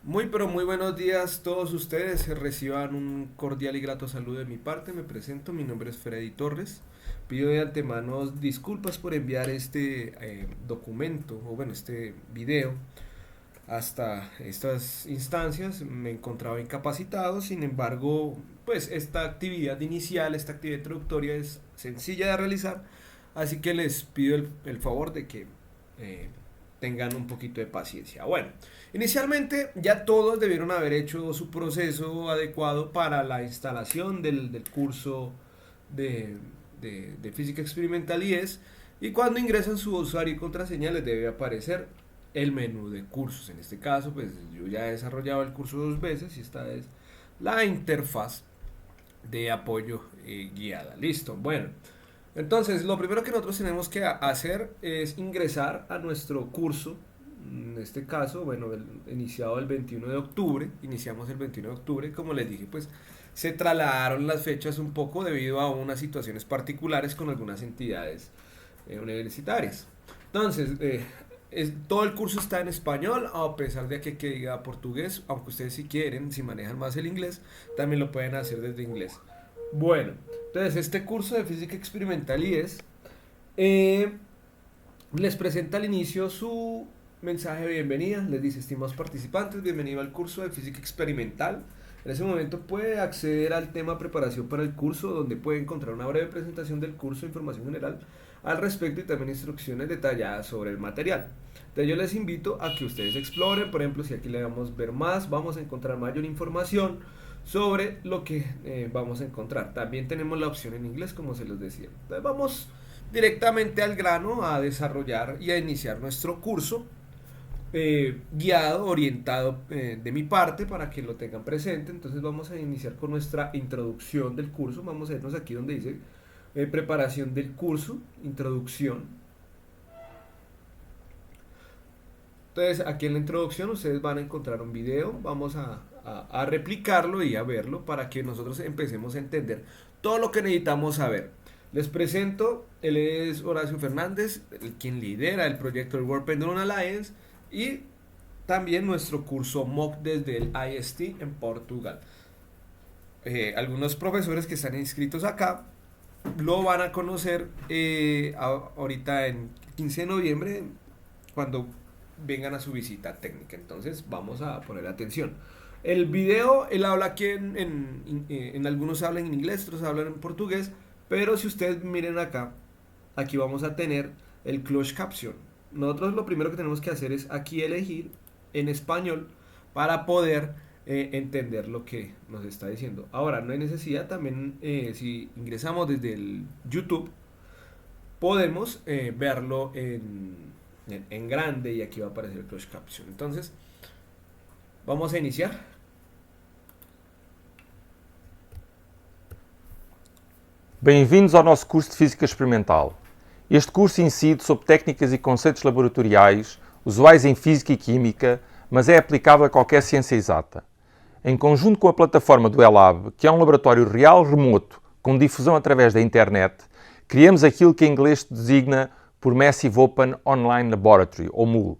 Muy pero muy buenos días todos ustedes, reciban un cordial y grato saludo de mi parte, me presento, mi nombre es Freddy Torres, pido de antemano disculpas por enviar este documento o bueno este video hasta estas instancias, me encontraba incapacitado, sin embargo pues esta actividad inicial, esta actividad introductoria es sencilla de realizar, así que les pido el favor de que eh, tengan un poquito de paciencia. Bueno, inicialmente ya todos debieron haber hecho su proceso adecuado para la instalación del curso de, de física experimental y cuando ingresan su usuario y contraseña les debe aparecer el menú de cursos. En este caso, pues yo ya he desarrollado el curso dos veces y esta es la interfaz de apoyo guiada. Listo, bueno. Entonces, lo primero que nosotros tenemos que hacer es ingresar a nuestro curso. En este caso, bueno, iniciado el 21 de octubre, iniciamos el 21 de octubre, como les dije, pues se trasladaron las fechas un poco debido a unas situaciones particulares con algunas entidades universitarias. Entonces, todo el curso está en español, a pesar de que diga portugués, aunque ustedes si quieren, si manejan más el inglés, también lo pueden hacer desde inglés. Bueno, entonces este curso de física experimental eh, les presenta al inicio su mensaje de bienvenida, les dice: estimados participantes, bienvenido al curso de física experimental. En ese momento puede acceder al tema preparación para el curso, donde puede encontrar una breve presentación del curso, información general al respecto y también instrucciones detalladas sobre el material. Entonces yo les invito a que ustedes exploren, por ejemplo, si aquí le damos ver más, vamos a encontrar mayor información sobre lo que vamos a encontrar. También tenemos la opción en inglés, como se los decía. Entonces vamos directamente al grano a desarrollar y a iniciar nuestro curso guiado, orientado de mi parte para que lo tengan presente. Entonces vamos a iniciar con nuestra introducción del curso. Vamos a irnos aquí donde dice preparación del curso, introducción. Entonces aquí en la introducción ustedes van a encontrar un video, vamos a replicarlo y a verlo para que nosotros empecemos a entender todo lo que necesitamos saber. Les presento, él es Horacio Fernández, quien lidera el proyecto del World Pendulum Alliance y también nuestro curso MOOC desde el IST en Portugal. Algunos profesores que están inscritos acá lo van a conocer ahorita en 15 de noviembre cuando vengan a su visita técnica. Entonces vamos a poner atención. El video, él habla aquí en algunos hablan en inglés, otros hablan en portugués, pero si ustedes miren acá, aquí vamos a tener el closed caption. Nosotros lo primero que tenemos que hacer es aquí elegir en español para poder entender lo que nos está diciendo. Ahora, no hay necesidad también, si ingresamos desde el YouTube, podemos verlo en grande y aquí va a aparecer el closed caption. Entonces, vamos a iniciar. Bem-vindos ao nosso curso de Física Experimental. Este curso incide sobre técnicas e conceitos laboratoriais usuais em Física e Química, mas é aplicável a qualquer ciência exata. Em conjunto com a plataforma do ELAB, que é um laboratório real remoto com difusão através da internet, criamos aquilo que em inglês se designa por Massive Open Online Laboratory, ou MOOL.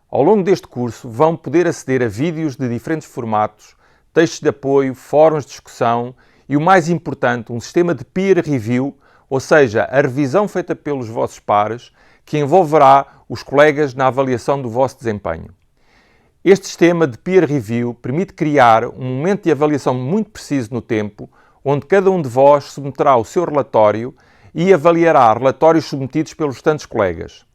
Ao longo deste curso vão poder aceder a vídeos de diferentes formatos, textos de apoio, fóruns de discussão e o mais importante, um sistema de peer review, ou seja, a revisão feita pelos vossos pares, que envolverá os colegas na avaliação do vosso desempenho. Este sistema de peer review permite criar um momento de avaliação muito preciso no tempo, onde cada um de vós submeterá o seu relatório e avaliará relatórios submetidos pelos restantes colegas.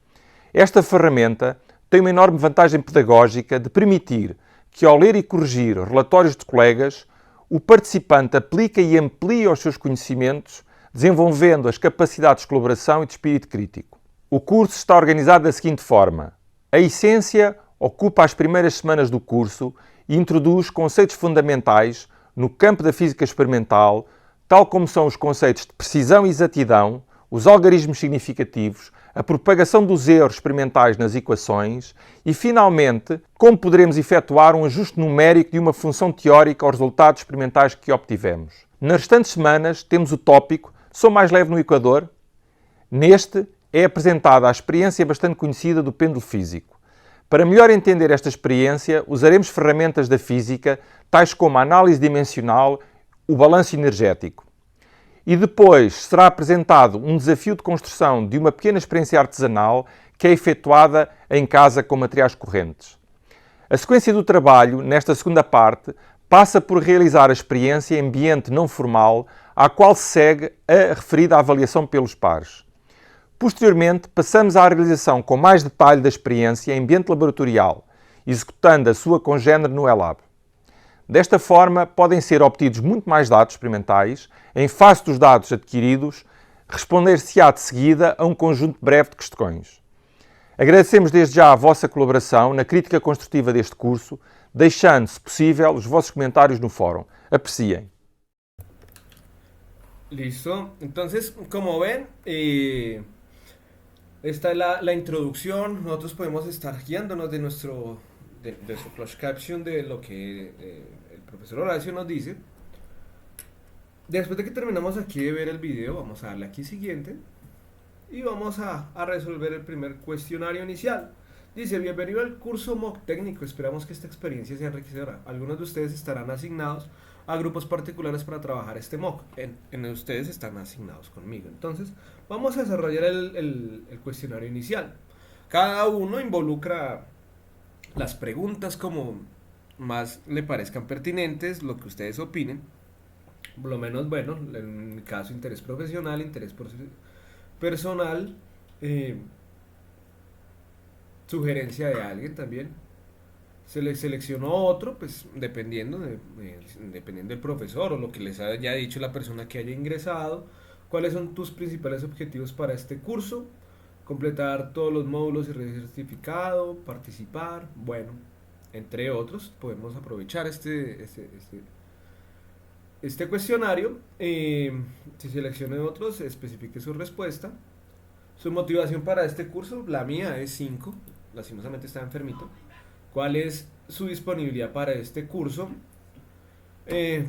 Esta ferramenta tem uma enorme vantagem pedagógica de permitir que, ao ler e corrigir relatórios de colegas, o participante aplica e amplia os seus conhecimentos, desenvolvendo as capacidades de colaboração e de espírito crítico. O curso está organizado da seguinte forma: a essência ocupa as primeiras semanas do curso e introduz conceitos fundamentais no campo da física experimental, tal como são os conceitos de precisão e exatidão, os algarismos significativos, a propagação dos erros experimentais nas equações e, finalmente, como poderemos efetuar um ajuste numérico de uma função teórica aos resultados experimentais que obtivemos. Nas restantes semanas temos o tópico Sou mais leve no Equador? Neste é apresentada a experiência bastante conhecida do pêndulo físico. Para melhor entender esta experiência, usaremos ferramentas da física, tais como a análise dimensional, o balanço energético. E depois será apresentado um desafio de construção de uma pequena experiência artesanal que é efetuada em casa com materiais correntes. A sequência do trabalho, nesta segunda parte, passa por realizar a experiência em ambiente não formal, à qual se segue a referida avaliação pelos pares. Posteriormente, passamos à realização com mais detalhe da experiência em ambiente laboratorial, executando a sua congénere no ELAB. Desta forma, podem ser obtidos muito mais dados experimentais, em face dos dados adquiridos, responder-se-á de seguida a um conjunto breve de questões. Agradecemos desde já a vossa colaboração na crítica construtiva deste curso, deixando, se possível, os vossos comentários no fórum. Apreciem. Listo. Entonces, como ven, esta es la introducción. Nosotros podemos estar guiándonos de nuestro closed caption de lo que el profesor Horacio nos dice. Después de que terminamos aquí de ver el video, vamos a darle aquí siguiente y vamos a resolver el primer cuestionario inicial. Dice: bienvenido al curso MOOC técnico, esperamos que esta experiencia sea enriquecedora. Algunos de ustedes estarán asignados a grupos particulares para trabajar este MOOC. En ustedes están asignados conmigo. Entonces, vamos a desarrollar el cuestionario inicial. Cada uno involucra las preguntas como más le parezcan pertinentes, lo que ustedes opinen. Por lo menos, bueno, en mi caso, interés profesional, interés personal, sugerencia de alguien también. Se le seleccionó otro, pues dependiendo del profesor o lo que les haya dicho la persona que haya ingresado. ¿Cuáles son tus principales objetivos para este curso? Completar todos los módulos y recibir certificado, participar, bueno, entre otros. Podemos aprovechar este cuestionario. Si seleccione otros, especifique su respuesta. Su motivación para este curso, la mía es 5, lastimosamente está enfermito. ¿Cuál es su disponibilidad para este curso?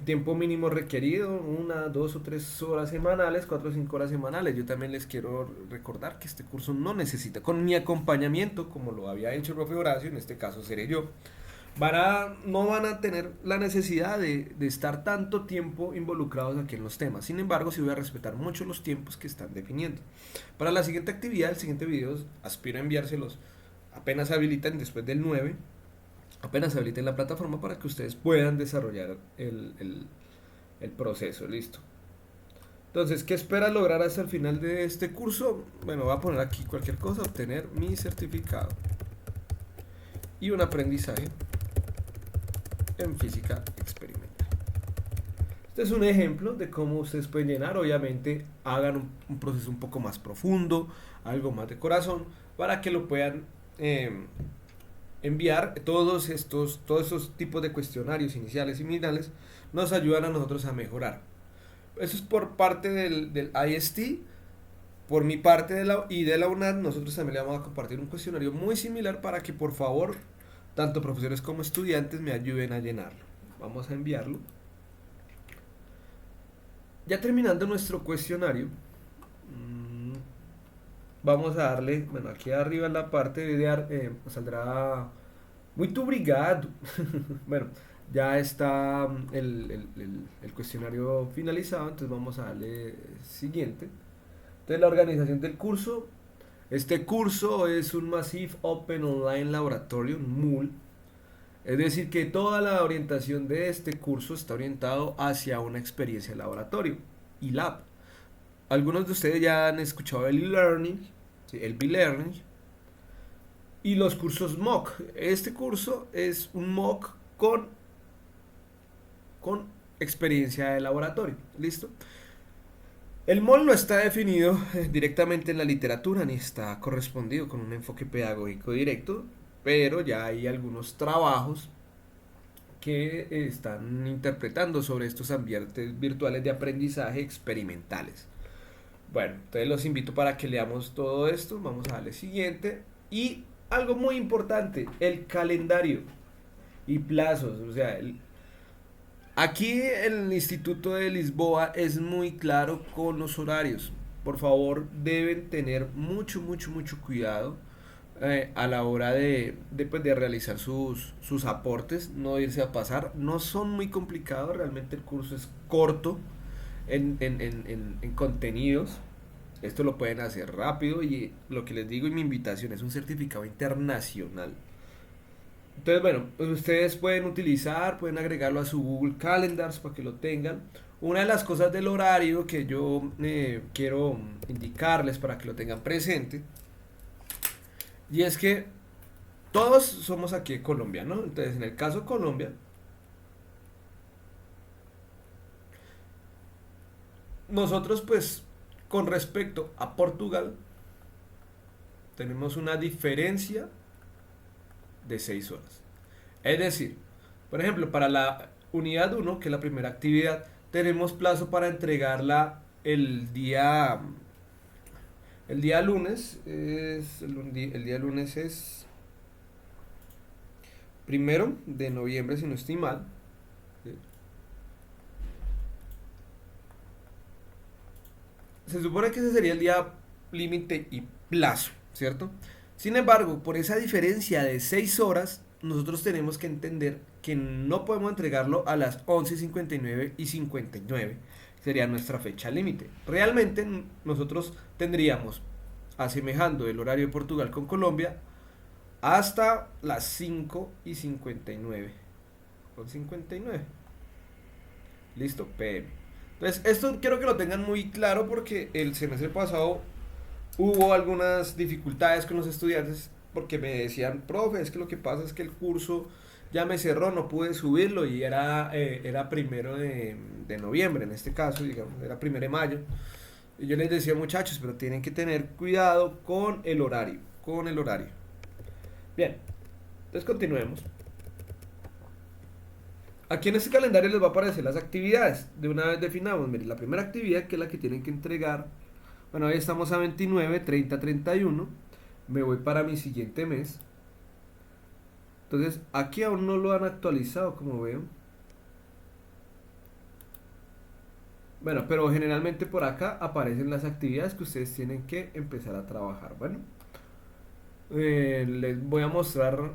Tiempo mínimo requerido, 1, 2 o 3 horas semanales, 4 o 5 horas semanales. Yo también les quiero recordar que este curso no necesita, con mi acompañamiento, como lo había hecho el profe Horacio, en este caso seré yo, no van a tener la necesidad de estar tanto tiempo involucrados aquí en los temas. Sin embargo, sí voy a respetar mucho los tiempos que están definiendo. Para la siguiente actividad, el siguiente video, aspiro a enviárselos apenas habiliten después del 9, apenas habiliten la plataforma para que ustedes puedan desarrollar el proceso. Listo. Entonces, ¿qué esperas lograr hasta el final de este curso? Bueno, voy a poner aquí cualquier cosa: obtener mi certificado y un aprendizaje en física experimental. Este es un ejemplo de cómo ustedes pueden llenar. Obviamente hagan un proceso un poco más profundo, algo más de corazón, para que lo puedan enviar. Todos estos tipos de cuestionarios iniciales y finales nos ayudan a nosotros a mejorar. Eso es por parte del IST. Por mi parte de la UNAD, nosotros también le vamos a compartir un cuestionario muy similar para que, por favor, tanto profesores como estudiantes me ayuden a llenarlo. Vamos a enviarlo. Ya terminando nuestro cuestionario, vamos a darle, bueno, aquí arriba en la parte de saldrá muito obrigado. Bueno, ya está el cuestionario finalizado, entonces vamos a darle siguiente. Entonces, la organización del curso. Este curso es un Massive Open Online Laboratory, un MOOL. Es decir, que toda la orientación de este curso está orientado hacia una experiencia de laboratorio, e-lab. Algunos de ustedes ya han escuchado el e-learning, ¿sí? El B-learning y los cursos MOOC. Este curso es un MOOC con experiencia de laboratorio. ¿Listo? El MOOC no está definido directamente en la literatura ni está correspondido con un enfoque pedagógico directo, pero ya hay algunos trabajos que están interpretando sobre estos ambientes virtuales de aprendizaje experimentales. Bueno, entonces los invito para que leamos todo esto. Vamos a darle siguiente. Y algo muy importante, el calendario y plazos. O sea, aquí el Instituto de Lisboa es muy claro con los horarios. Por favor, deben tener mucho cuidado a la hora pues, de realizar sus aportes, no irse a pasar. No son muy complicados, realmente el curso es corto en contenidos. Esto lo pueden hacer rápido y lo que les digo y mi invitación es un certificado internacional. Entonces, bueno, pues ustedes pueden agregarlo a su Google Calendars para que lo tengan. Una de las cosas del horario que yo quiero indicarles para que lo tengan presente, y es que todos somos aquí en Colombia, ¿no? Entonces, en el caso de Colombia, nosotros pues con respecto a Portugal tenemos una diferencia de 6 horas. Es decir, por ejemplo, para la unidad uno, que es la primera actividad, tenemos plazo para entregarla el día lunes. El día lunes es 1 de noviembre, si no estoy mal. Se supone que ese sería el día límite y plazo, ¿cierto? Sin embargo, por esa diferencia de 6 horas, nosotros tenemos que entender que no podemos entregarlo a las 11:59 y 59. Sería nuestra fecha límite. Realmente nosotros tendríamos, asemejando el horario de Portugal con Colombia, hasta las 5:59. Con 59. Listo, PM. Entonces, esto quiero que lo tengan muy claro porque el semestre pasado hubo algunas dificultades con los estudiantes porque me decían, profe, es que lo que pasa es que el curso ya me cerró, no pude subirlo y era 1 de noviembre en este caso, digamos, era 1 de mayo. Y yo les decía, muchachos, pero tienen que tener cuidado con el horario, con el horario. Bien, entonces continuemos. Aquí en este calendario les va a aparecer las actividades. De una vez definamos, miren, la primera actividad que es la que tienen que entregar. Bueno, hoy estamos a 29, 30, 31. Me voy para mi siguiente mes. Entonces, aquí aún no lo han actualizado, como veo. Bueno, pero generalmente por acá aparecen las actividades que ustedes tienen que empezar a trabajar. Bueno, les voy a mostrar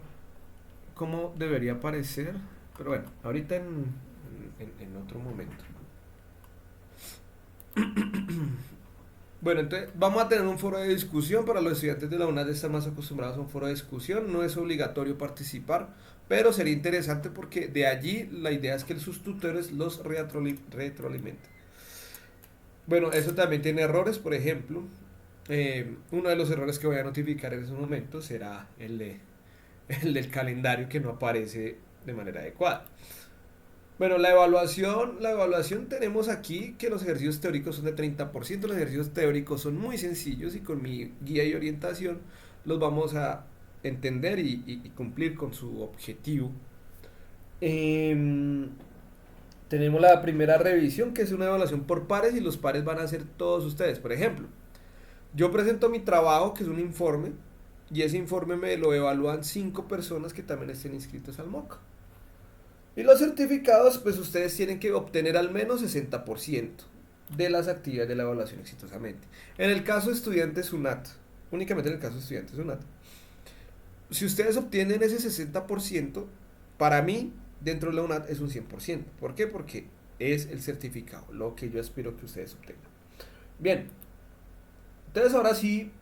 cómo debería aparecer. Pero bueno, ahorita en otro momento. Bueno, entonces vamos a tener un foro de discusión. Para los estudiantes de la UNAD están más acostumbrados a un foro de discusión. No es obligatorio participar, pero sería interesante porque de allí la idea es que sus tutores los retroalimenten. Bueno, eso también tiene errores. Por ejemplo, uno de los errores que voy a notificar en esos momentos será el del calendario que no aparece de manera adecuada. Bueno, la evaluación tenemos aquí que los ejercicios teóricos son de 30%. Los ejercicios teóricos son muy sencillos y con mi guía y orientación los vamos a entender y cumplir con su objetivo. Em, Tenemos la primera revisión, que es una evaluación por pares, y los pares van a ser todos ustedes. Por ejemplo, yo presento mi trabajo, que es un informe, y ese informe me lo evalúan 5 personas que también estén inscritos al MOOC. Y los certificados, pues ustedes tienen que obtener al menos 60% de las actividades de la evaluación exitosamente. En el caso de estudiantes UNAT, únicamente en el caso de estudiantes UNAT, si ustedes obtienen ese 60%, para mí, dentro de la UNAT es un 100%. ¿Por qué? Porque es el certificado, lo que yo espero que ustedes obtengan. Bien, entonces ahora sí,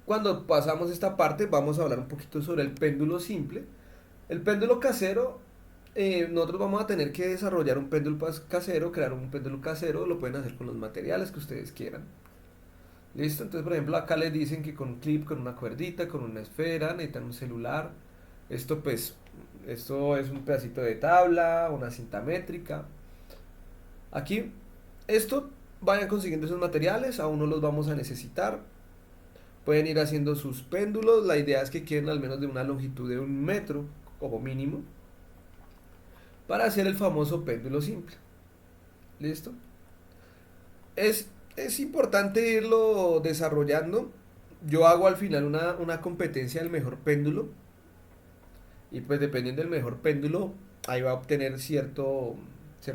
cuando pasamos esta parte, vamos a hablar un poquito sobre el péndulo simple. El péndulo casero, nosotros vamos a tener que desarrollar un péndulo casero, crear un péndulo casero, lo pueden hacer con los materiales que ustedes quieran. ¿Listo? Entonces, por ejemplo, acá les dicen que con un clip, con una cuerdita, con una esfera, necesitan un celular. Esto pues, esto es un pedacito de tabla, una cinta métrica. Aquí, esto, vayan consiguiendo esos materiales, aún no los vamos a necesitar. Pueden ir haciendo sus péndulos, la idea es que queden al menos de una longitud de 1 metro, como mínimo, para hacer el famoso péndulo simple. ¿Listo? Es importante irlo desarrollando. Yo hago al final una competencia del mejor péndulo. Y pues dependiendo del mejor péndulo, ahí va a obtener cierto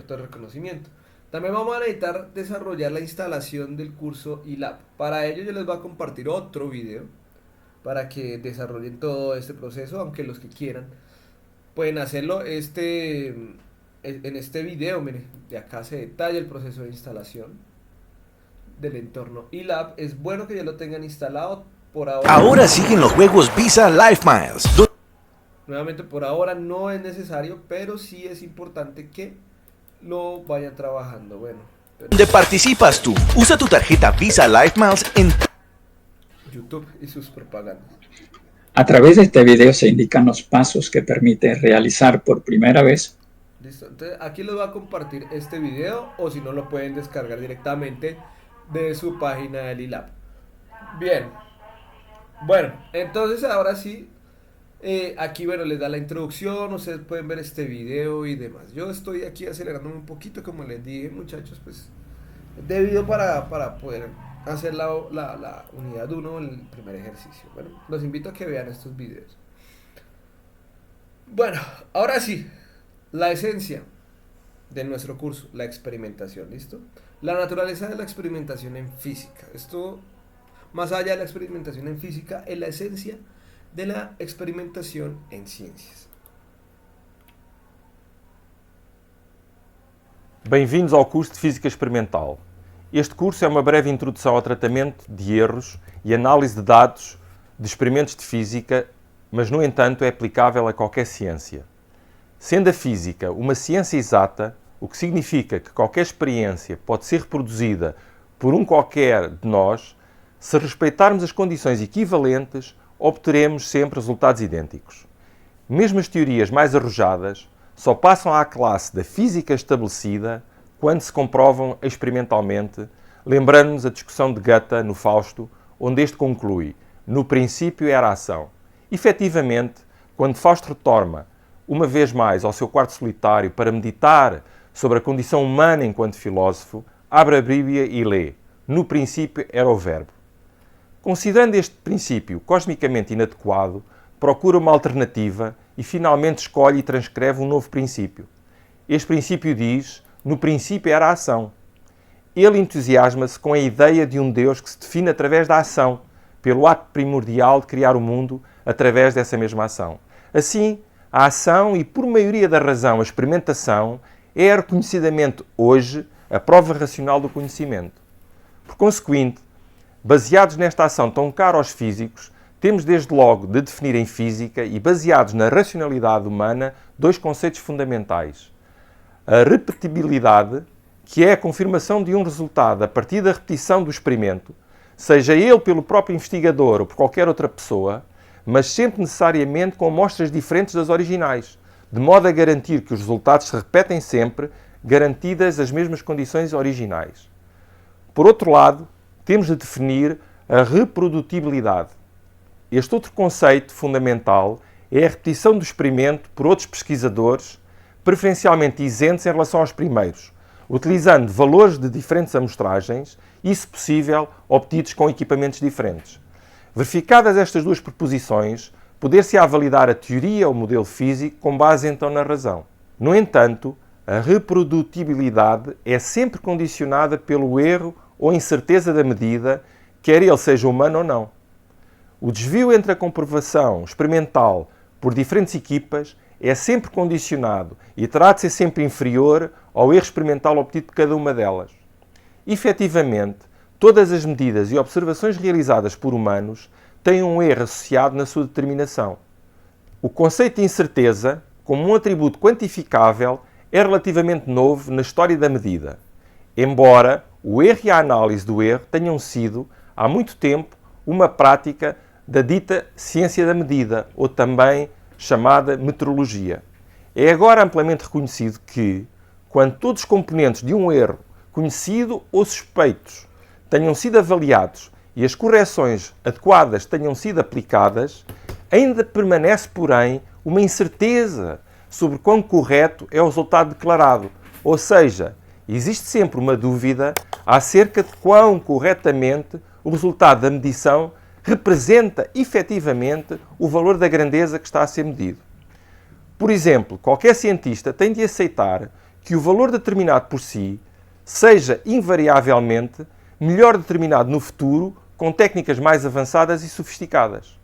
reconocimiento. También vamos a necesitar desarrollar la instalación del curso ILAB. Para ello yo les voy a compartir otro video para que desarrollen todo este proceso, aunque los que quieran pueden hacerlo. En este video, mire, de acá se detalla el proceso de instalación del entorno eLab. Es bueno que ya lo tengan instalado por ahora. Ahora siguen los juegos Visa Life Miles. Nuevamente, por ahora no es necesario, pero sí es importante que lo vayan trabajando. Bueno, Donde participas tú. Usa tu tarjeta Visa Life Miles en YouTube y sus propagandas. A través de este video se indican los pasos que permite realizar por primera vez. Listo, entonces aquí les voy a compartir este video, o si no lo pueden descargar directamente de su página del eLab. Bien, bueno, entonces ahora sí, aquí bueno, les da la introducción, ustedes pueden ver este video y demás. Yo estoy aquí acelerándome un poquito, como les dije, muchachos, pues debido para poder hacer la unidad 1, el primer ejercicio. Bueno, los invito a que vean estos videos. Bueno, ahora sí, la esencia de nuestro curso, la experimentación, ¿listo? La naturaleza de la experimentación en física. Esto, más allá de la experimentación en física, es la esencia de la experimentación en ciencias. Bem-vindos ao curso de Física Experimental. Este curso é uma breve introdução ao tratamento de erros e análise de dados de experimentos de física, mas, no entanto, é aplicável a qualquer ciência. Sendo a física uma ciência exata, o que significa que qualquer experiência pode ser reproduzida por qualquer de nós, se respeitarmos as condições equivalentes, obteremos sempre resultados idênticos. Mesmo as teorias mais arrojadas só passam à classe da física estabelecida quando se comprovam experimentalmente, lembrando-nos a discussão de Goethe no Fausto, onde este conclui: no princípio era a ação. Efetivamente, quando Fausto retorna uma vez mais ao seu quarto solitário para meditar sobre a condição humana enquanto filósofo, abre a Bíblia e lê: no princípio era o Verbo. Considerando este princípio cosmicamente inadequado, procura uma alternativa e finalmente escolhe e transcreve um novo princípio. Este princípio diz: no princípio era a ação. Ele entusiasma-se com a ideia de um Deus que se define através da ação, pelo ato primordial de criar o mundo através dessa mesma ação. Assim, a ação e, por maioria da razão, a experimentação é reconhecidamente hoje a prova racional do conhecimento. Por conseguinte, baseados nesta ação tão cara aos físicos, temos desde logo de definir em física e baseados na racionalidade humana dois conceitos fundamentais. A repetibilidade, que é a confirmação de um resultado a partir da repetição do experimento, seja ele pelo próprio investigador ou por qualquer outra pessoa, mas sempre necessariamente com amostras diferentes das originais, de modo a garantir que os resultados se repetem sempre, garantidas as mesmas condições originais. Por outro lado, temos de definir a reprodutibilidade. Este outro conceito fundamental é a repetição do experimento por outros pesquisadores, preferencialmente isentos em relação aos primeiros, utilizando valores de diferentes amostragens e, se possível, obtidos com equipamentos diferentes. Verificadas estas duas proposições, poder-se-á validar a teoria ou modelo físico com base então na razão. No entanto, a reprodutibilidade é sempre condicionada pelo erro ou incerteza da medida, quer ele seja humano ou não. O desvio entre a comprovação experimental por diferentes equipas é sempre condicionado e terá de ser sempre inferior ao erro experimental obtido de cada uma delas. Efetivamente, todas as medidas e observações realizadas por humanos têm um erro associado na sua determinação. O conceito de incerteza, como um atributo quantificável, é relativamente novo na história da medida, embora o erro e a análise do erro tenham sido, há muito tempo, uma prática da dita ciência da medida, ou também chamada metrologia. É agora amplamente reconhecido que, quando todos os componentes de um erro, conhecido ou suspeitos, tenham sido avaliados e as correções adequadas tenham sido aplicadas, ainda permanece, porém, uma incerteza sobre quão correto é o resultado declarado. Ou seja, existe sempre uma dúvida acerca de quão corretamente o resultado da medição representa efetivamente o valor da grandeza que está a ser medido. Por exemplo, qualquer cientista tem de aceitar que o valor determinado por si seja invariavelmente melhor determinado no futuro com técnicas mais avançadas e sofisticadas.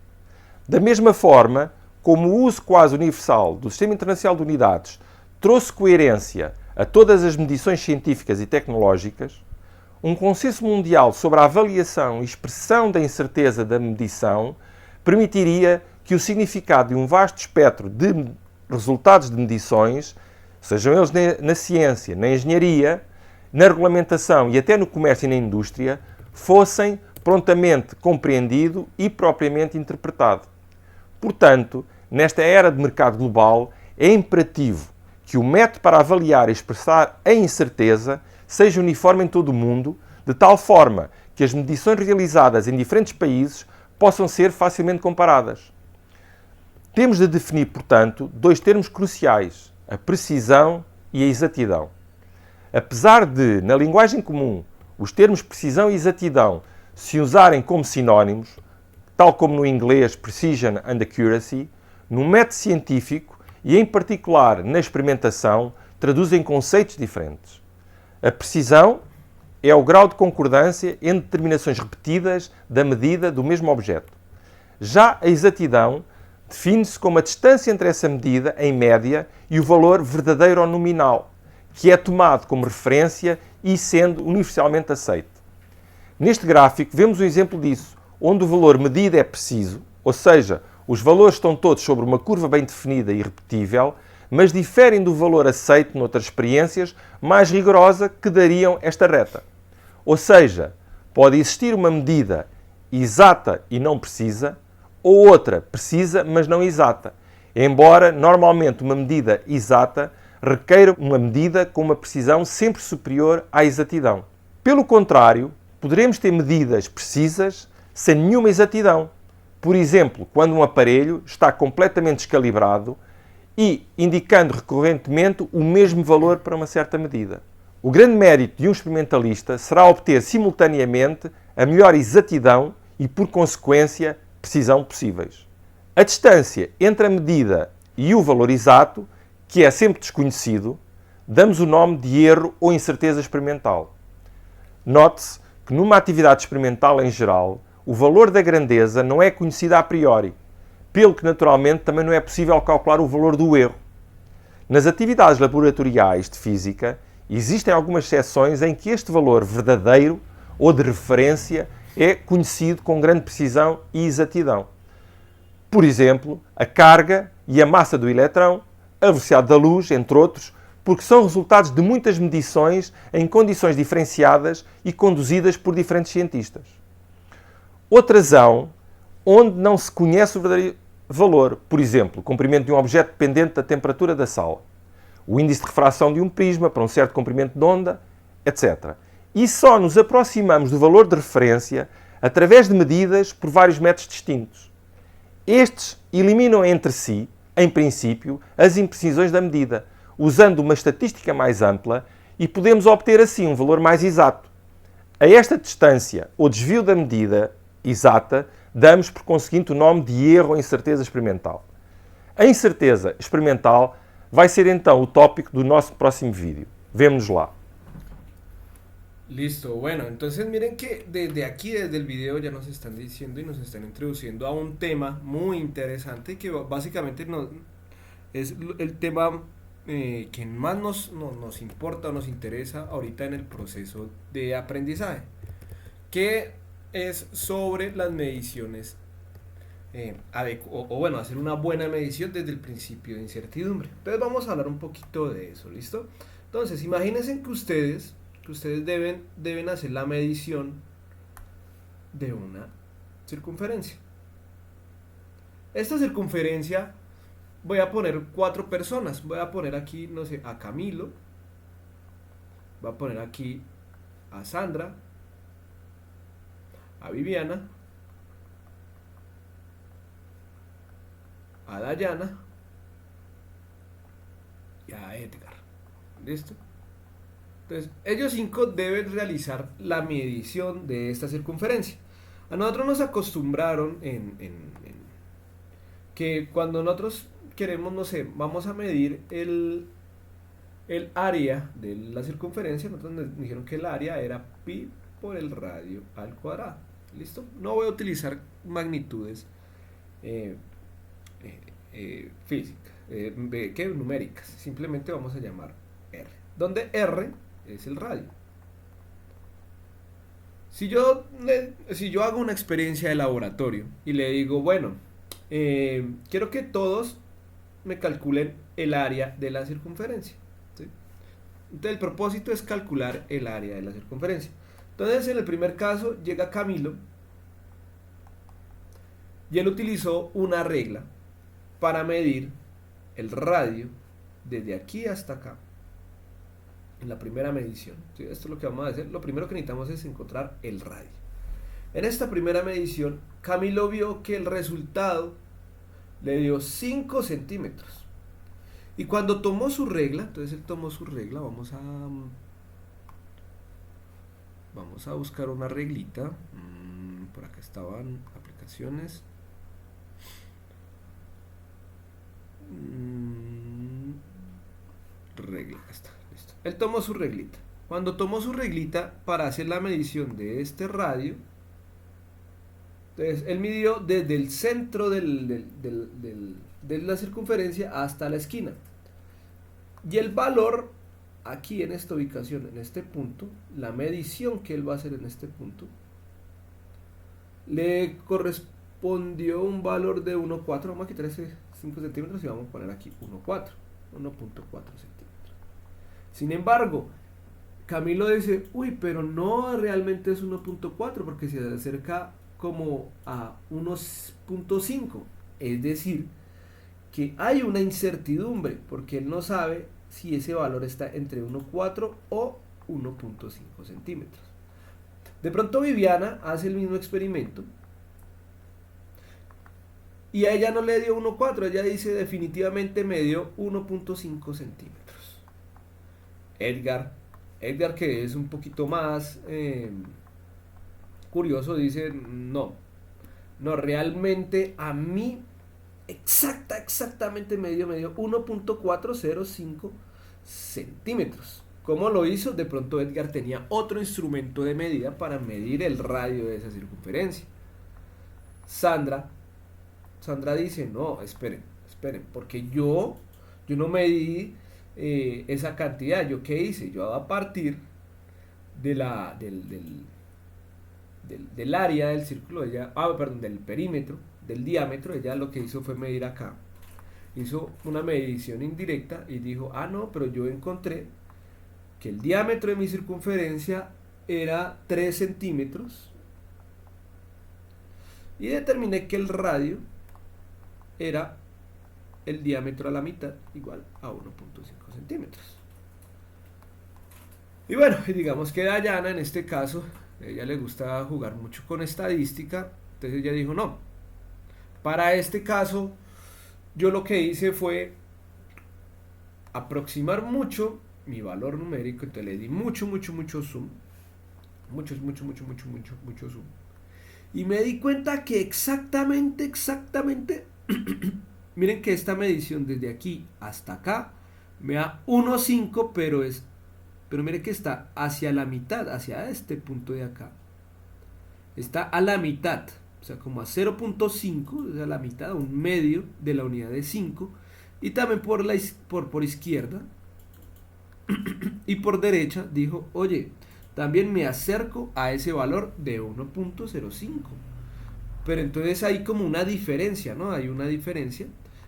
Da mesma forma como o uso quase universal do Sistema Internacional de Unidades trouxe coerência a todas as medições científicas e tecnológicas, um consenso mundial sobre a avaliação e expressão da incerteza da medição permitiria que o significado de um vasto espectro de resultados de medições, sejam eles na ciência, na engenharia, na regulamentação e até no comércio e na indústria, fossem prontamente compreendido e propriamente interpretado. Portanto, nesta era de mercado global, é imperativo que o método para avaliar e expressar a incerteza seja uniforme em todo o mundo, de tal forma que as medições realizadas em diferentes países possam ser facilmente comparadas. Temos de definir, portanto, dois termos cruciais, a precisão e a exatidão. Apesar de, na linguagem comum, os termos precisão e exatidão se usarem como sinónimos, tal como no inglês precision and accuracy, no método científico e, em particular, na experimentação, traduzem conceitos diferentes. A precisão é o grau de concordância entre determinações repetidas da medida do mesmo objeto. Já a exatidão define-se como a distância entre essa medida, em média, e o valor verdadeiro ou nominal, que é tomado como referência e sendo universalmente aceito. Neste gráfico vemos um exemplo disso, onde o valor medido é preciso, ou seja, os valores estão todos sobre uma curva bem definida e repetível, mas diferem do valor aceito noutras experiências mais rigorosa que dariam esta reta. Ou seja, pode existir uma medida exata e não precisa, ou outra precisa, mas não exata, embora normalmente uma medida exata requeira uma medida com uma precisão sempre superior à exatidão. Pelo contrário, poderemos ter medidas precisas sem nenhuma exatidão. Por exemplo, quando um aparelho está completamente descalibrado e indicando recorrentemente o mesmo valor para uma certa medida. O grande mérito de um experimentalista será obter simultaneamente a melhor exatidão e, por consequência, precisão possíveis. A distância entre a medida e o valor exato, que é sempre desconhecido, damos o nome de erro ou incerteza experimental. Note-se que numa atividade experimental em geral, o valor da grandeza não é conhecido a priori, pelo que naturalmente também não é possível calcular o valor do erro. Nas atividades laboratoriais de física, existem algumas exceções em que este valor verdadeiro ou de referência é conhecido com grande precisão e exatidão. Por exemplo, a carga e a massa do eletrão, a velocidade da luz, entre outros, porque são resultados de muitas medições em condições diferenciadas e conduzidas por diferentes cientistas. Outra zão, onde não se conhece o verdadeiro valor, por exemplo, o comprimento de um objeto dependente da temperatura da sala, o índice de refração de um prisma para um certo comprimento de onda, etc. E só nos aproximamos do valor de referência através de medidas por vários métodos distintos. Estes eliminam entre si, em princípio, as imprecisões da medida, usando uma estatística mais ampla e podemos obter assim um valor mais exato. A esta distância ou desvio da medida exata damos por conseguinte o nome de erro ou incerteza experimental. A incerteza experimental vai ser então o tópico do nosso próximo vídeo. Vemo-nos lá. Listo, bueno, entonces miren que desde aquí, desde el video, ya nos están diciendo y nos están introduciendo a un tema muy interesante que básicamente es el tema que más nos importa o nos interesa ahorita en el proceso de aprendizaje, que es sobre las mediciones, bueno, hacer una buena medición desde el principio de incertidumbre. Entonces vamos a hablar un poquito de eso, ¿listo? Entonces, imagínense que ustedes deben hacer la medición de una circunferencia. Esta circunferencia, voy a poner 4 personas. Voy a poner aquí, no sé, a Camilo. Voy a poner aquí a Sandra, a Viviana, a Dayana y a Edgar. ¿Listo? Entonces, ellos 5 deben realizar la medición de esta circunferencia. A nosotros nos acostumbraron en que cuando nosotros queremos, no sé, vamos a medir el área de la circunferencia, nosotros nos dijeron que el área era pi por el radio al cuadrado. ¿Listo? No voy a utilizar magnitudes eh, física, ¿qué? Numéricas. Simplemente vamos a llamar R, donde R es el radio. Si yo hago una experiencia de laboratorio y le digo, bueno, quiero que todos me calculen el área de la circunferencia, ¿sí? Entonces el propósito es calcular el área de la circunferencia. Entonces en el primer caso llega Camilo y él utilizó una regla para medir el radio desde aquí hasta acá. En la primera medición, ¿sí? Esto es lo que vamos a hacer. Lo primero que necesitamos es encontrar el radio. En esta primera medición, Camilo vio que el resultado le dio 5 centímetros. Y cuando tomó su regla, entonces él tomó su regla, vamos a buscar una reglita. Por acá estaban aplicaciones. Regla, está, listo. Él tomó su reglita. Cuando tomó su reglita para hacer la medición de este radio, entonces él midió desde el centro de la circunferencia hasta la esquina. Y el valor aquí en esta ubicación, en este punto, la medición que él va a hacer en este punto, le correspondió un valor de 1,4. Vamos a quitar ese 5 centímetros y vamos a poner aquí 1,4 centímetros. Sin embargo, Camilo dice, uy, pero no realmente es 1,4 porque se acerca como a 1,5. Es decir, que hay una incertidumbre porque él no sabe si ese valor está entre 1,4 o 1,5 centímetros. De pronto Viviana hace el mismo experimento y a ella no le dio 1,4, ella dice definitivamente me dio 1,5 centímetros. Edgar, que es un poquito más curioso, dice no, realmente a mí exactamente me dio 1,405 centímetros. ¿Cómo lo hizo? De pronto Edgar tenía otro instrumento de medida para medir el radio de esa circunferencia. Sandra dice, no, esperen, porque yo no medí esa cantidad. ¿Yo qué hice? Yo a partir del área del círculo, del perímetro, del diámetro, ella lo que hizo fue medir acá. Hizo una medición indirecta y dijo, no, pero yo encontré que el diámetro de mi circunferencia era 3 centímetros y determiné que el radio era el diámetro a la mitad, igual a 1,5 centímetros. Y bueno, digamos que Dayana en este caso, a ella le gusta jugar mucho con estadística, entonces ella dijo, no, para este caso yo lo que hice fue aproximar mucho mi valor numérico, entonces le di mucho zoom, mucho zoom, y me di cuenta que exactamente miren que esta medición desde aquí hasta acá me da 1,5, pero miren que está hacia la mitad, hacia este punto de acá, está a la mitad, o sea, como a 0,5, o sea, la mitad, un medio de la unidad de 5, y también por izquierda y por derecha dijo, oye, también me acerco a ese valor de 1,05. Pero entonces hay como una diferencia, ¿no? Hay una diferencia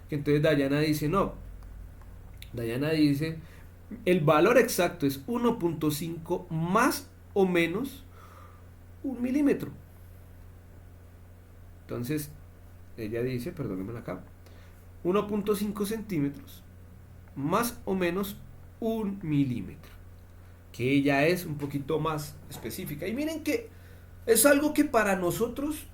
que entonces Dayana dice, no. Dayana dice, el valor exacto es 1,5 más o menos 1 milímetro. Entonces, ella dice, perdónenme acá, 1,5 centímetros más o menos 1 milímetro, que ya es un poquito más específica. Y miren que es algo que para nosotros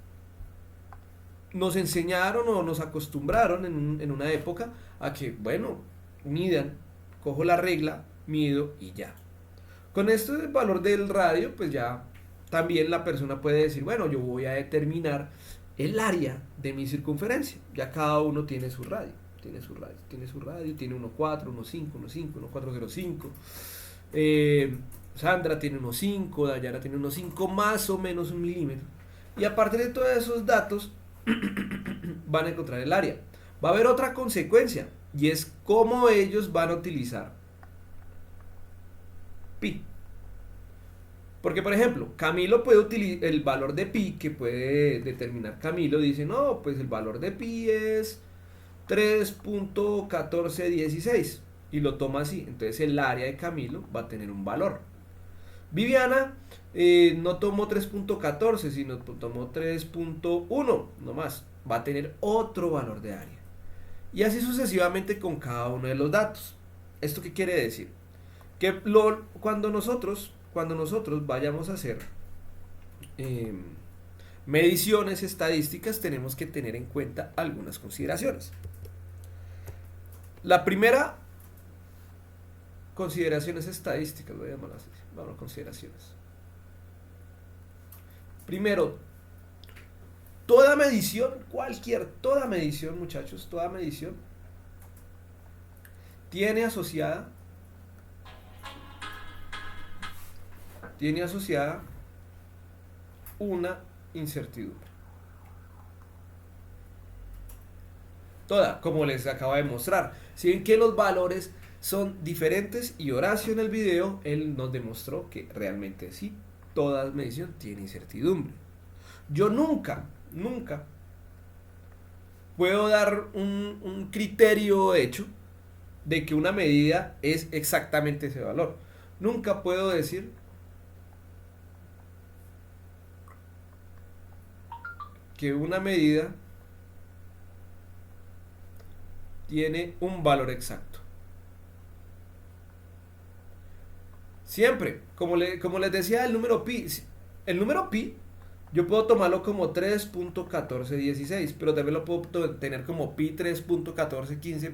nos enseñaron o nos acostumbraron en una época a que, bueno, midan, cojo la regla, mido y ya. Con esto del valor del radio, pues ya también la persona puede decir, bueno, yo voy a determinar el área de mi circunferencia. Ya cada uno tiene su radio. Tiene 1,4, 1,5, 1,405. Sandra tiene 1,5, Dayana tiene 1,5, más o menos 1 milímetro. Y a partir de todos esos datos, van a encontrar el área. Va a haber otra consecuencia y es cómo ellos van a utilizar pi. Porque, por ejemplo, Camilo puede utilizar el valor de pi que puede determinar Camilo. Dice, no, pues el valor de pi es 3.1416 y lo toma así. Entonces el área de Camilo va a tener un valor. Viviana no tomó 3.14, sino tomó 3.1 nomás. Va a tener otro valor de área. Y así sucesivamente con cada uno de los datos. ¿Esto qué quiere decir? Que cuando nosotros vayamos a hacer mediciones estadísticas, tenemos que tener en cuenta algunas consideraciones. La primera, consideraciones estadísticas, lo voy a llamar así. Vamos a consideraciones. Primero, toda medición, toda medición, muchachos, toda medición tiene asociada una incertidumbre. Toda, como les acabo de mostrar. Si ven que los valores son diferentes y Horacio en el video, él nos demostró que realmente sí, toda medición tiene incertidumbre. Yo nunca puedo dar un criterio hecho de que una medida es exactamente ese valor. Nunca puedo decir que una medida tiene un valor exacto. Siempre, como les decía, el número pi yo puedo tomarlo como 3.1416, pero también lo puedo tener como pi 3.1415,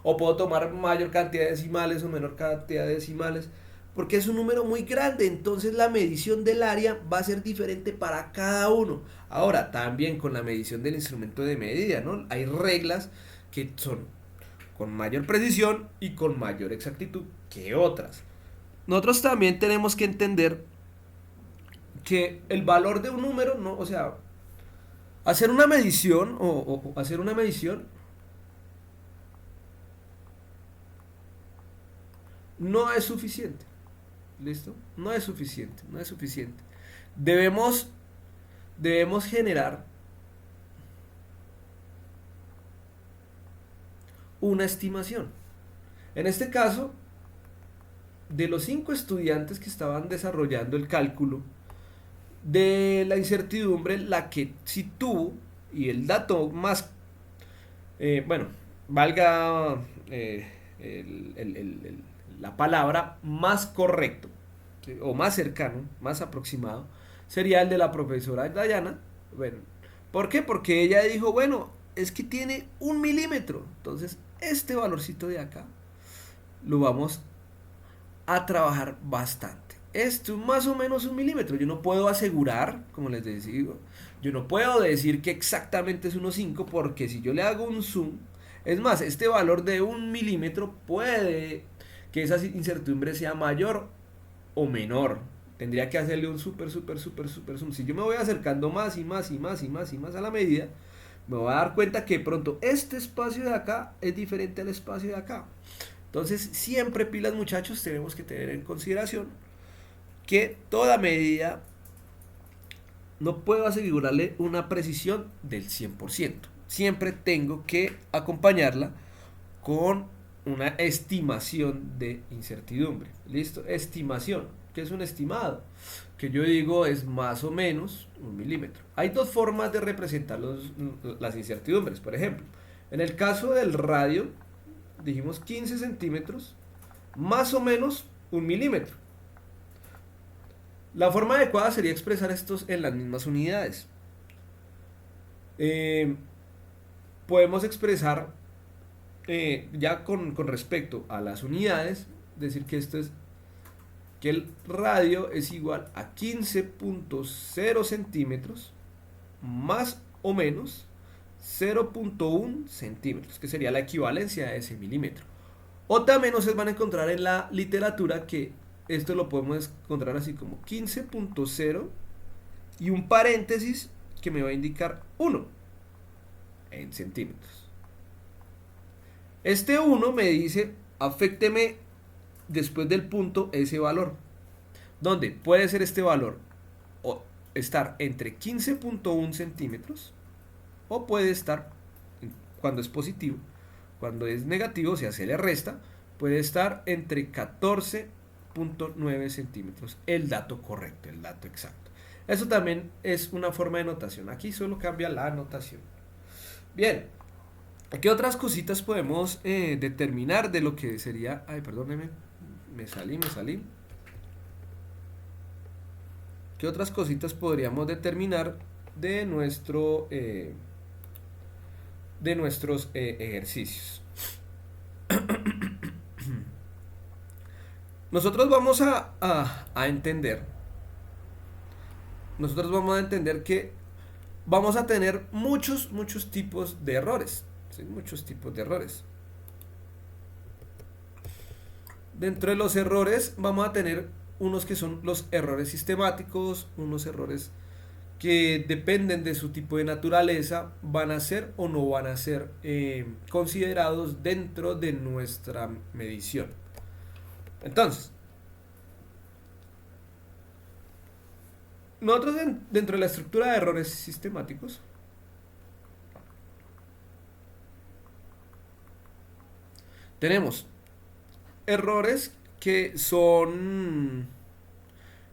o puedo tomar mayor cantidad de decimales o menor cantidad de decimales, porque es un número muy grande, entonces la medición del área va a ser diferente para cada uno. Ahora, también con la medición del instrumento de medida, ¿no? Hay reglas que son con mayor precisión y con mayor exactitud que otras. Nosotros también tenemos que entender que el valor de un número, no, o sea, hacer una medición o hacer una medición no es suficiente. ¿Listo? No es suficiente. Debemos generar una estimación. En este caso, de los 5 estudiantes que estaban desarrollando el cálculo de la incertidumbre, la que sí tuvo, y el dato más, valga la palabra, más correcto, ¿sí? O más cercano, más aproximado, sería el de la profesora Dayana. Bueno, ¿por qué? Porque ella dijo, bueno, es que tiene 1 milímetro, entonces este valorcito de acá lo vamos a trabajar bastante. Esto es más o menos 1 milímetro. Yo no puedo asegurar, como les decía, yo no puedo decir que exactamente es 1,5, porque si yo le hago un zoom, es más, este valor de 1 milímetro puede que esa incertidumbre sea mayor o menor. Tendría que hacerle un super zoom. Si yo me voy acercando más y más a la medida, me voy a dar cuenta que pronto este espacio de acá es diferente al espacio de acá. Entonces, siempre, pilas, muchachos, tenemos que tener en consideración que toda medida no puedo asegurarle una precisión del 100%. Siempre tengo que acompañarla con una estimación de incertidumbre. ¿Listo? Estimación. ¿Qué es un estimado? Que yo digo es más o menos 1 milímetro. Hay dos formas de representar las incertidumbres. Por ejemplo, en el caso del radio, dijimos 15 centímetros, más o menos 1 milímetro. La forma adecuada sería expresar estos en las mismas unidades. Podemos expresar ya con respecto a las unidades, decir que que el radio es igual a 15.0 centímetros más o menos 0.1 centímetros, que sería la equivalencia de ese milímetro. O también ustedes van a encontrar en la literatura que esto lo podemos encontrar así como 15.0 y un paréntesis que me va a indicar 1. en centímetros. Este 1 me dice, afécteme después del punto ese valor. ¿Dónde? Puede ser este valor o estar entre 15.1 centímetros o puede estar, cuando es positivo, cuando es negativo, o sea, se le resta, puede estar entre 14.9 centímetros. El dato correcto, el dato exacto. Eso también es una forma de notación. Aquí solo cambia la notación. Bien, ¿qué otras cositas podemos determinar de lo que sería... Ay, perdóneme, me salí. ¿Qué otras cositas podríamos determinar de nuestros ejercicios? Nosotros vamos a entender que vamos a tener muchos tipos de errores, ¿sí? Muchos tipos de errores. Dentro de los errores vamos a tener unos que son los errores sistemáticos, unos errores que dependen de su tipo de naturaleza, van a ser o no van a ser considerados dentro de nuestra medición. Entonces, nosotros dentro de la estructura de errores sistemáticos tenemos errores que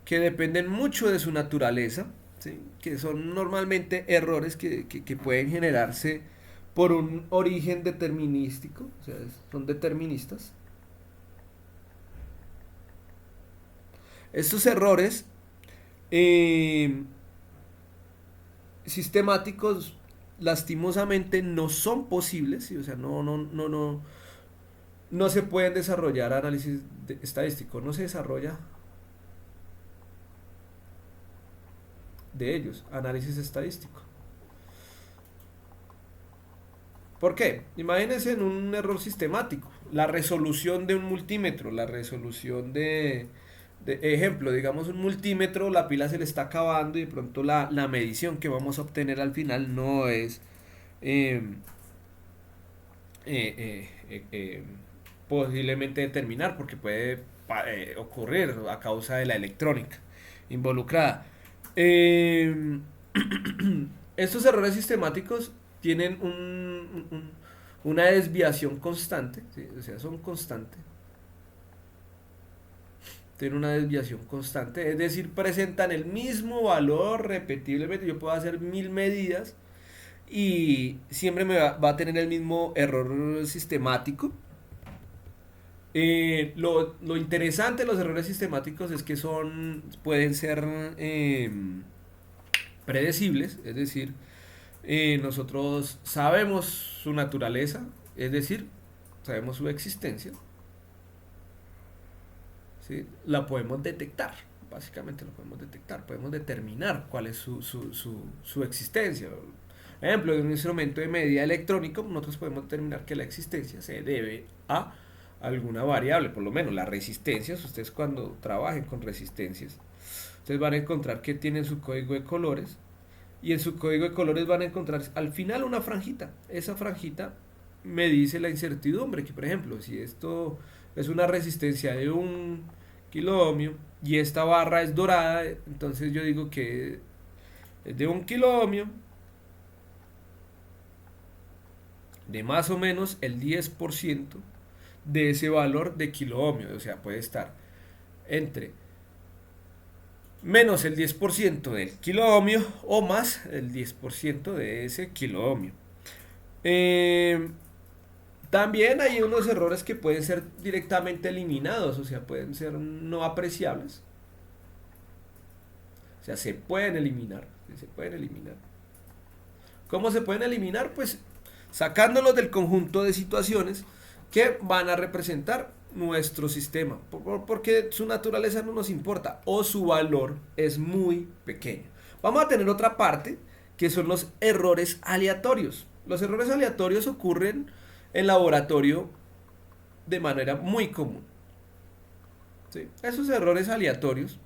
dependen mucho de su naturaleza, ¿sí? Que son normalmente errores que pueden generarse por un origen determinístico, o sea, son deterministas. Estos errores sistemáticos lastimosamente no son posibles, ¿sí? O sea, no se pueden desarrollar análisis estadístico, no se desarrolla de ellos análisis estadístico. ¿Por qué? Imagínense en un error sistemático, la resolución de un multímetro, la resolución de ejemplo, digamos un multímetro, la pila se le está acabando y de pronto la medición que vamos a obtener al final no es posiblemente determinar, porque puede ocurrir a causa de la electrónica involucrada. Estos errores sistemáticos tienen una desviación constante, ¿sí? O sea, son constantes. Tienen una desviación constante, es decir, presentan el mismo valor repetiblemente. Yo puedo hacer 1000 medidas y siempre va a tener el mismo error sistemático. Lo interesante de los errores sistemáticos es que pueden ser predecibles, es decir, nosotros sabemos su naturaleza, es decir, sabemos su existencia, ¿sí? La podemos detectar, básicamente lo podemos detectar, podemos determinar cuál es su existencia. Por ejemplo, en un instrumento de medida electrónico, nosotros podemos determinar que la existencia se debe a alguna variable, por lo menos las resistencias. Ustedes cuando trabajen con resistencias, ustedes van a encontrar que tienen su código de colores, y en su código de colores van a encontrar al final una franjita. Esa franjita me dice la incertidumbre, que por ejemplo, si esto es una resistencia de 1 kiloohmio y esta barra es dorada, entonces yo digo que es de 1 kiloohmio, de más o menos el 10% de ese valor de kiloohmio. O sea, puede estar entre menos el 10% del kiloohmio o más el 10% de ese kiloohmio. También hay unos errores que pueden ser directamente eliminados, o sea, pueden ser no apreciables. O sea, se pueden eliminar. ¿Cómo se pueden eliminar? Pues sacándolos del conjunto de situaciones que van a representar nuestro sistema, porque su naturaleza no nos importa o su valor es muy pequeño. Vamos a tener otra parte que son los errores aleatorios. Los errores aleatorios ocurren en laboratorio de manera muy común, ¿sí? Esos errores aleatorios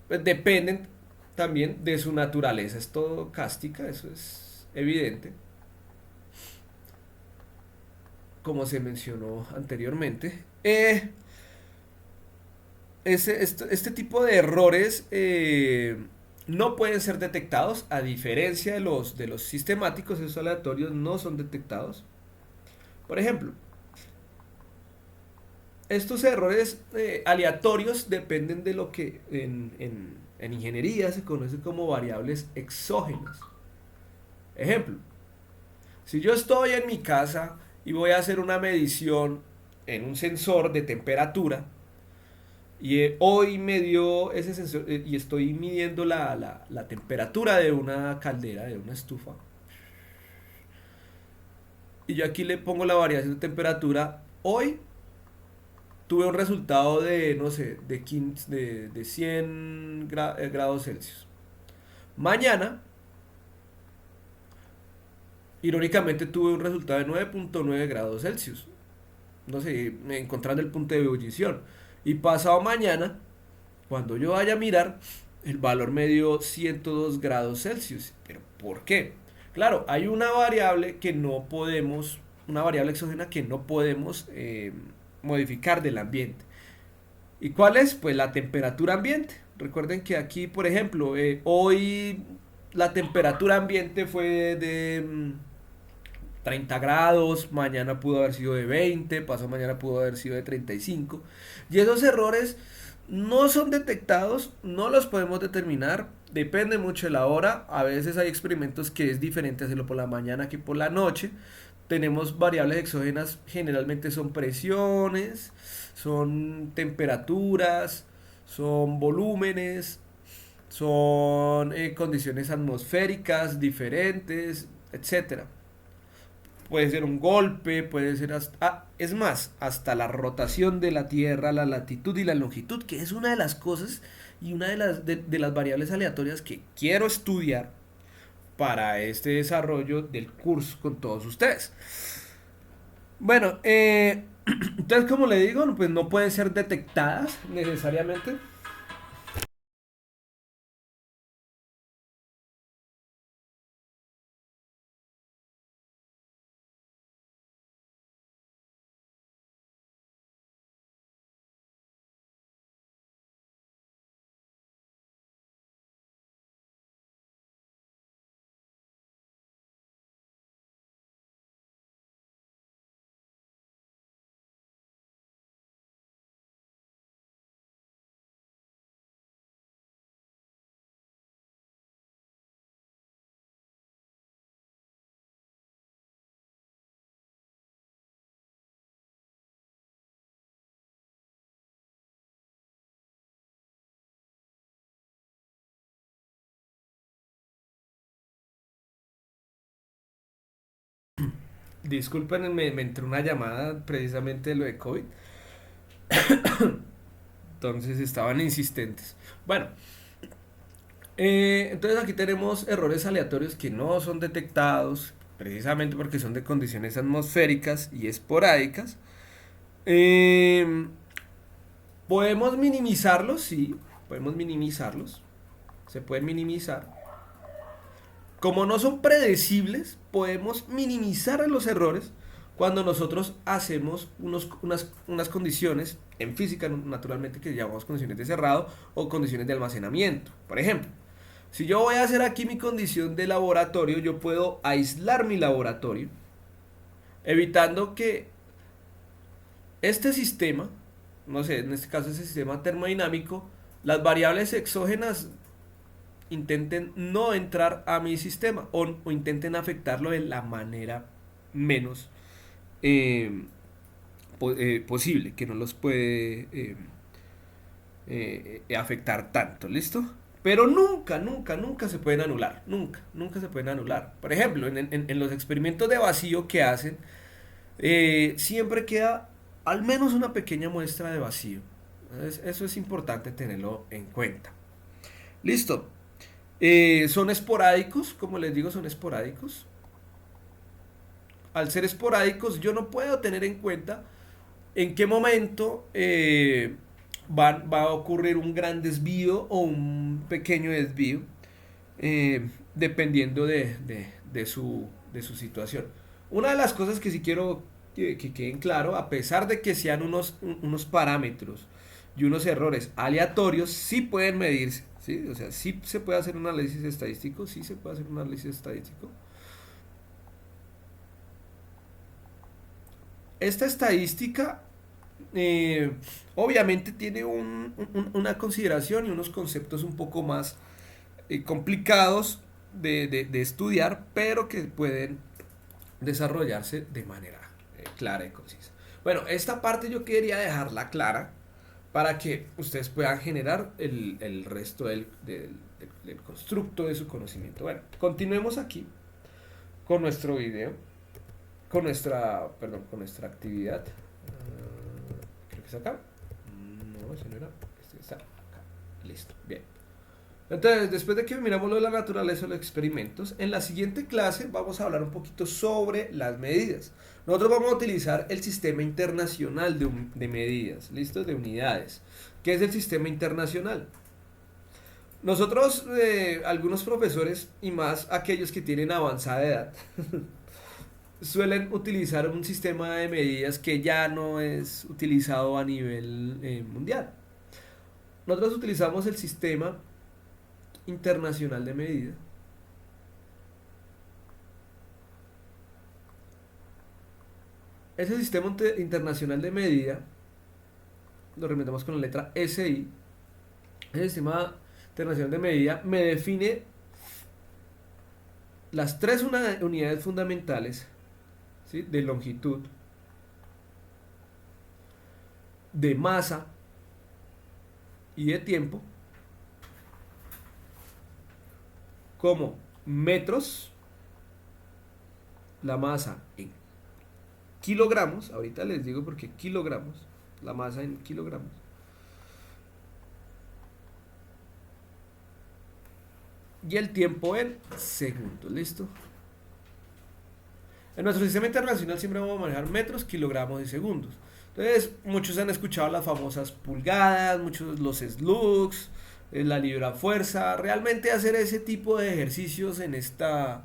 pues, dependen también de su naturaleza estocástica. Eso es evidente, como se mencionó anteriormente, este tipo de errores no pueden ser detectados, a diferencia de los sistemáticos. Esos aleatorios no son detectados. Por ejemplo, estos errores aleatorios dependen de lo que en ingeniería se conoce como variables exógenas. Ejemplo, si yo estoy en mi casa y voy a hacer una medición en un sensor de temperatura, y hoy me dio ese sensor y estoy midiendo la temperatura de una caldera, de una estufa, y yo aquí le pongo la variación de temperatura, hoy tuve un resultado de, no sé, de 100 grados Celsius. Mañana, irónicamente, tuve un resultado de 9.9 grados Celsius. No sé, encontrando el punto de ebullición. Y pasado mañana, cuando yo vaya a mirar, el valor me dio 102 grados Celsius. ¿Pero por qué? Claro, hay una variable que no podemos, una variable exógena que no podemos modificar del ambiente. ¿Y cuál es? Pues la temperatura ambiente. Recuerden que aquí, por ejemplo, hoy la temperatura ambiente fue de 30 grados, mañana pudo haber sido de 20, pasado mañana pudo haber sido de 35. Y esos errores no son detectados, no los podemos determinar, depende mucho de la hora. A veces hay experimentos que es diferente hacerlo por la mañana que por la noche. Tenemos variables exógenas, generalmente son presiones, son temperaturas, son volúmenes, son condiciones atmosféricas diferentes, etcétera. Puede ser un golpe, puede ser es más, hasta la rotación de la Tierra, la latitud y la longitud, que es una de las cosas y una de las variables aleatorias que quiero estudiar para este desarrollo del curso con todos ustedes. Bueno, entonces como le digo, pues no pueden ser detectadas necesariamente. Disculpen, me entró una llamada precisamente de lo de COVID. Entonces estaban insistentes. Bueno, entonces aquí tenemos errores aleatorios que no son detectados, precisamente porque son de condiciones atmosféricas y esporádicas. Eh, ¿Podemos minimizarlos? Sí, podemos minimizarlos. Se pueden minimizar. Como no son predecibles, podemos minimizar los errores cuando nosotros hacemos unas condiciones en física, naturalmente, que llamamos condiciones de cerrado o condiciones de almacenamiento. Por ejemplo, si yo voy a hacer aquí mi condición de laboratorio, yo puedo aislar mi laboratorio, evitando que este sistema, no sé, en este caso ese sistema termodinámico, las variables exógenas intenten no entrar a mi sistema o intenten afectarlo de la manera menos eh, posible, que no los puede afectar tanto, ¿listo? Pero nunca, nunca, nunca se pueden anular, nunca, nunca se pueden anular. Por ejemplo, en los experimentos de vacío que hacen, siempre queda al menos una pequeña muestra de vacío. Entonces, eso es importante tenerlo en cuenta. Listo. Son esporádicos, como les digo, son esporádicos. Al ser esporádicos, yo no puedo tener en cuenta en qué momento va a ocurrir un gran desvío o un pequeño desvío. dependiendo de su situación. Una de las cosas que sí quiero que queden claro, a pesar de que sean unos parámetros y unos errores aleatorios, sí pueden medirse, ¿sí? O sea, sí se puede hacer un análisis estadístico, sí se puede hacer un análisis estadístico. Esta estadística obviamente tiene una consideración y unos conceptos un poco más complicados de estudiar, pero que pueden desarrollarse de manera clara y concisa. Bueno, esta parte yo quería dejarla clara para que ustedes puedan generar el resto del constructo de su conocimiento. Bueno, continuemos aquí con nuestro video, con nuestra actividad. Creo que es acá. No, ese no era. Este está acá. Listo. Bien. Entonces, después de que miramos lo de la naturaleza de los experimentos, en la siguiente clase vamos a hablar un poquito sobre las medidas. Nosotros vamos a utilizar el sistema internacional de medidas, ¿listo? De unidades. ¿Qué es el sistema internacional? Nosotros, algunos profesores y más aquellos que tienen avanzada edad, suelen utilizar un sistema de medidas que ya no es utilizado a nivel mundial. Nosotros utilizamos el sistema internacional de medida. Ese sistema internacional de medida lo representamos con la letra SI. El sistema internacional de medida me define las tres unidades fundamentales, ¿sí? De longitud, de masa y de tiempo, como metros, la masa en kilogramos, ahorita les digo por qué kilogramos, la masa en kilogramos, y el tiempo en segundos, ¿listo? En nuestro sistema internacional siempre vamos a manejar metros, kilogramos y segundos. Entonces, muchos han escuchado las famosas pulgadas, muchos los slugs, la libra fuerza. Realmente hacer ese tipo de ejercicios en esta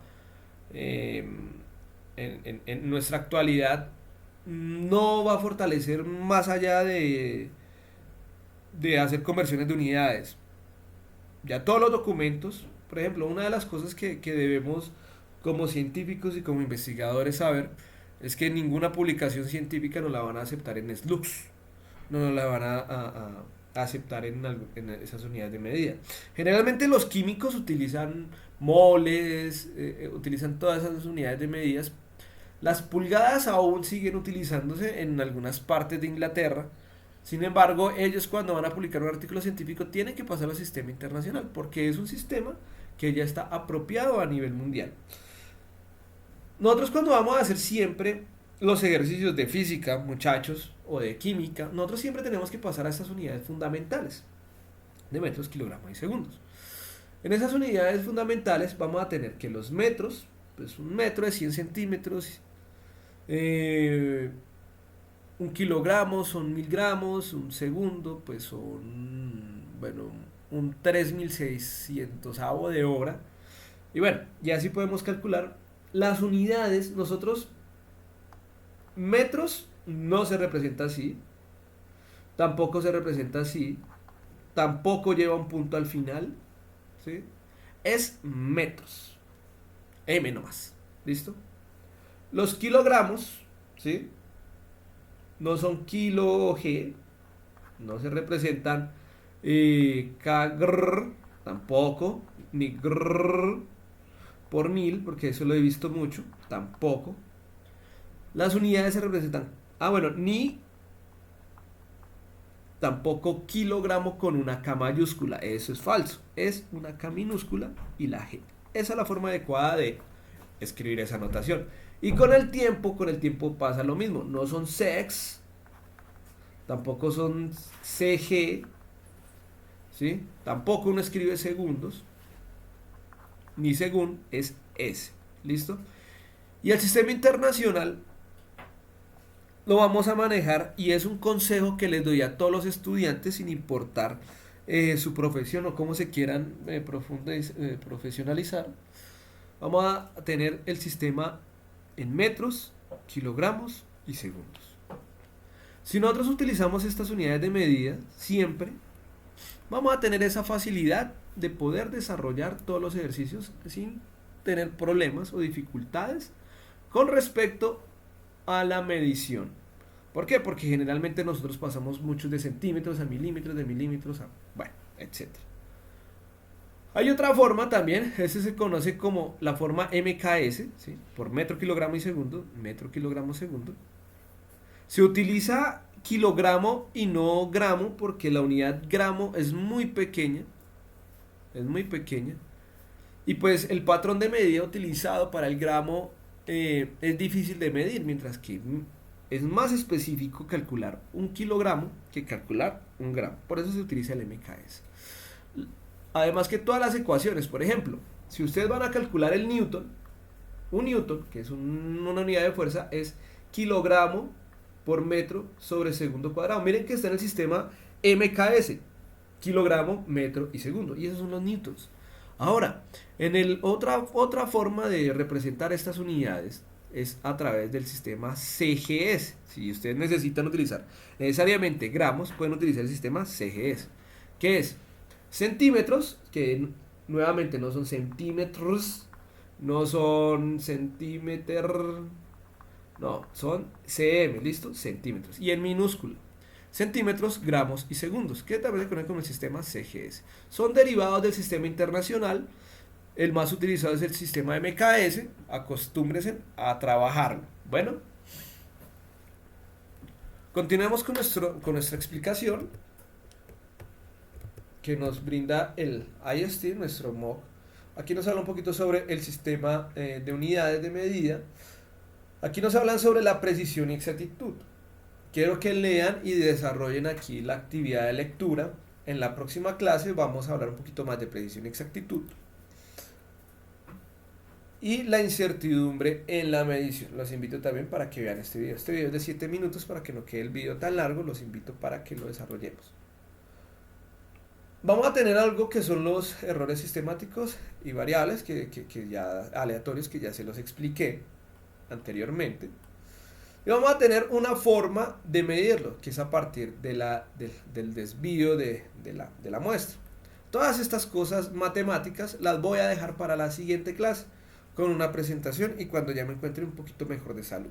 en nuestra actualidad no va a fortalecer más allá de hacer conversiones de unidades. Ya todos los documentos, por ejemplo, una de las cosas que debemos como científicos y como investigadores saber es que ninguna publicación científica nos la van a aceptar en slugs, no nos la van a aceptar en esas unidades de medida. Generalmente los químicos utilizan moles, utilizan todas esas unidades de medidas. Las pulgadas aún siguen utilizándose en algunas partes de Inglaterra. Sin embargo, ellos cuando van a publicar un artículo científico tienen que pasar al sistema internacional, porque es un sistema que ya está apropiado a nivel mundial. Nosotros cuando vamos a hacer siempre los ejercicios de física, muchachos, o de química, nosotros siempre tenemos que pasar a estas unidades fundamentales de metros, kilogramos y segundos. En esas unidades fundamentales vamos a tener que los metros, pues un metro es 100 centímetros, un kilogramo son 1000 gramos, un segundo pues son, bueno, un 3600avo de hora. Y bueno, y así podemos calcular las unidades. Nosotros, metros no se representa así, tampoco se representa así, tampoco lleva un punto al final, ¿sí? Es metros, M nomás, ¿listo? Los kilogramos, ¿sí? No son kilo G, no se representan kgr, tampoco, ni grr por 1000, porque eso lo he visto mucho, tampoco. Las unidades se representan, ni tampoco kilogramo con una K mayúscula, eso es falso, es una K minúscula y la G. Esa es la forma adecuada de escribir esa notación. Y con el tiempo pasa lo mismo, no son sex, tampoco son CG, ¿sí? Tampoco uno escribe segundos, ni según, es S, ¿listo? Y el sistema internacional lo vamos a manejar, y es un consejo que les doy a todos los estudiantes sin importar su profesión o cómo se quieran profesionalizar. vamos a tener el sistema en metros, kilogramos y segundos. Si nosotros utilizamos estas unidades de medida siempre, vamos a tener esa facilidad de poder desarrollar todos los ejercicios sin tener problemas o dificultades con respecto a la medición. ¿Por qué? Porque generalmente nosotros pasamos muchos de centímetros a milímetros, de milímetros a, bueno, etc. Hay otra forma también, ese se conoce como la forma MKS, ¿sí? Por metro, kilogramo y segundo, metro, kilogramo, segundo. Se utiliza kilogramo y no gramo porque la unidad gramo es muy pequeña, y pues el patrón de medida utilizado para el gramo es difícil de medir, mientras que es más específico calcular un kilogramo que calcular un gramo. Por eso se utiliza el MKS. Además que todas las ecuaciones, por ejemplo, si ustedes van a calcular el newton, un newton, que es una unidad de fuerza, es kilogramo por metro sobre segundo cuadrado. Miren que está en el sistema MKS, kilogramo, metro y segundo, y esos son los newtons. Ahora, otra forma de representar estas unidades es a través del sistema CGS. Si ustedes necesitan utilizar necesariamente gramos, pueden utilizar el sistema CGS, que es centímetros, que nuevamente no son centímetros, no son centímetros, no, son cm, ¿listo? Centímetros. Y en minúscula, centímetros, gramos y segundos, que también se conocen como el sistema CGS. Son derivados del sistema internacional. El más utilizado es el sistema MKS. Acostúmbrense a trabajarlo. Bueno, continuemos con nuestra explicación que nos brinda el IST, nuestro MOOC. Aquí nos habla un poquito sobre el sistema de unidades de medida. Aquí nos hablan sobre la precisión y exactitud. Quiero que lean y desarrollen aquí la actividad de lectura. En la próxima clase vamos a hablar un poquito más de precisión y exactitud. Y la incertidumbre en la medición. Los invito también para que vean este video. Este video es de 7 minutos para que no quede el video tan largo. Los invito para que lo desarrollemos. Vamos a tener algo que son los errores sistemáticos y variables que ya aleatorios, que ya se los expliqué anteriormente. Y vamos a tener una forma de medirlo, que es a partir del desvío de la muestra. Todas estas cosas matemáticas las voy a dejar para la siguiente clase con una presentación y cuando ya me encuentre un poquito mejor de salud.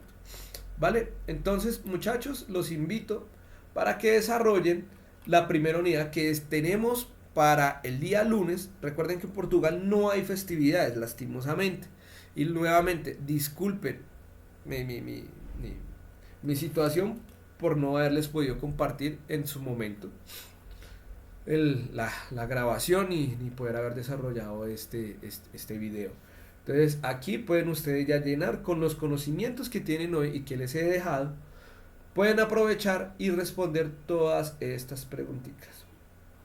¿Vale? Entonces, muchachos, los invito para que desarrollen la primera unidad que tenemos para el día lunes. Recuerden que en Portugal no hay festividades, lastimosamente. Y nuevamente, disculpen mi situación por no haberles podido compartir en su momento la grabación y ni poder haber desarrollado este video. Entonces aquí pueden ustedes ya llenar con los conocimientos que tienen hoy y que les he dejado. Pueden aprovechar y responder todas estas preguntitas.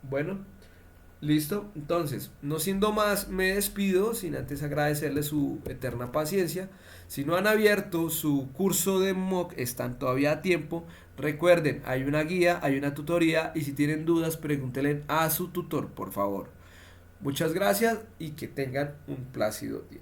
Bueno, listo. Entonces, no siendo más, me despido sin antes agradecerles su eterna paciencia. Si no han abierto su curso de MOOC, están todavía a tiempo. Recuerden, hay una guía, hay una tutoría y si tienen dudas, pregúntenle a su tutor, por favor. Muchas gracias y que tengan un plácido día.